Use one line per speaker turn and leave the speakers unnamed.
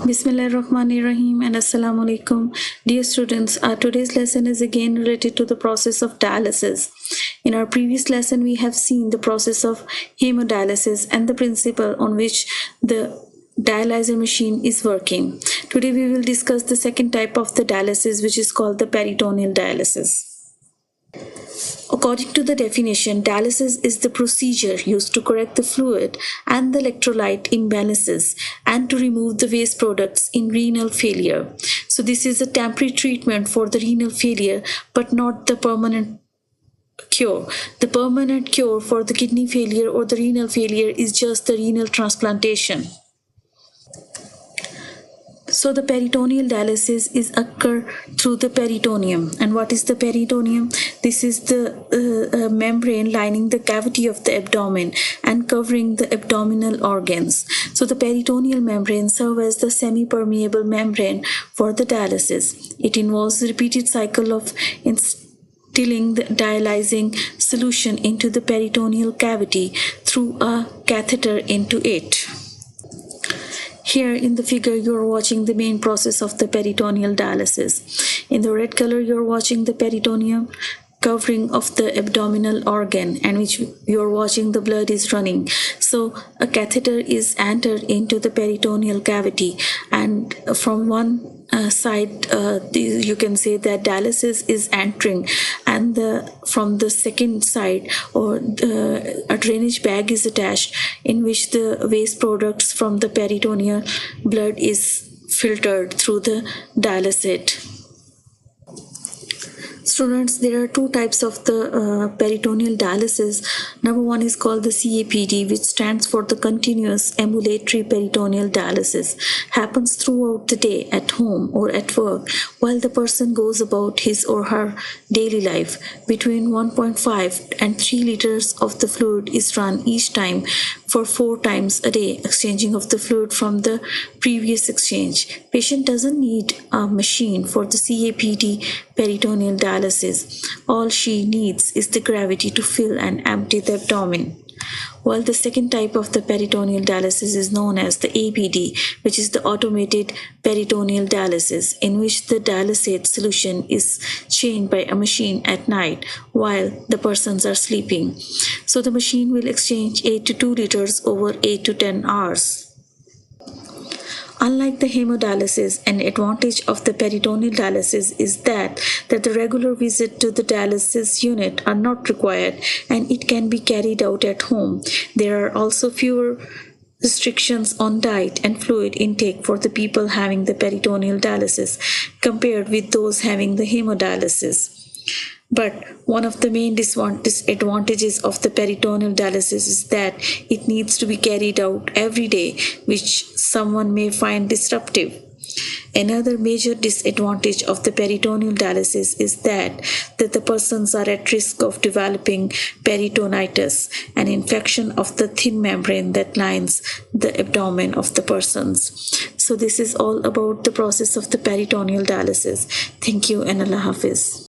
Bismillahirrahmanirrahim and Assalamu alaikum. Dear students, our today's lesson is again related to the process of dialysis. In our previous lesson, we have seen the process of hemodialysis and the principle on which the dialyzer machine is working. Today we will discuss the second type of the dialysis, which is called the peritoneal dialysis. According to the definition, dialysis is the procedure used to correct the fluid and the electrolyte imbalances and to remove the waste products in renal failure. So this is a temporary treatment for the renal failure, but not the permanent cure. The permanent cure for the kidney failure or the renal failure is just the renal transplantation. So the peritoneal dialysis is occur through the peritoneum. And what is the peritoneum? This is the membrane lining the cavity of the abdomen and covering the abdominal organs. So the peritoneal membrane serves as the semi-permeable membrane for the dialysis. It involves a repeated cycle of instilling the dialyzing solution into the peritoneal cavity through a catheter into it. Here in the figure, you are watching the main process of the peritoneal dialysis. In the red color, you are watching the peritoneum covering of the abdominal organ, and which you are watching the blood is running. So a catheter is entered into the peritoneal cavity, and from one side you can say that dialysis is entering, and from the second side a drainage bag is attached in which the waste products from the peritoneal blood is filtered through the dialysate. Students, there are two types of the peritoneal dialysis. Number one is called the CAPD, which stands for the continuous ambulatory peritoneal dialysis. Happens throughout the day at home or at work while the person goes about his or her daily life. Between 1.5 and 3 liters of the fluid is run each time for 4 times a day, exchanging of the fluid from the previous exchange. Patient doesn't need a machine for the CAPD peritoneal dialysis. All she needs is the gravity to fill and empty the abdomen. While the second type of the peritoneal dialysis is known as the APD, which is the automated peritoneal dialysis, in which the dialysate solution is changed by a machine at night while the persons are sleeping. So the machine will exchange 8 to 2 liters over 8 to 10 hours. Unlike the hemodialysis, an advantage of the peritoneal dialysis is that the regular visit to the dialysis unit are not required and it can be carried out at home. There are also fewer restrictions on diet and fluid intake for the people having the peritoneal dialysis compared with those having the hemodialysis. But one of the main disadvantages of the peritoneal dialysis is that it needs to be carried out every day, which someone may find disruptive. Another major disadvantage of the peritoneal dialysis is that the persons are at risk of developing peritonitis, an infection of the thin membrane that lines the abdomen of the persons. So this is all about the process of the peritoneal dialysis. Thank you and Allah Hafiz.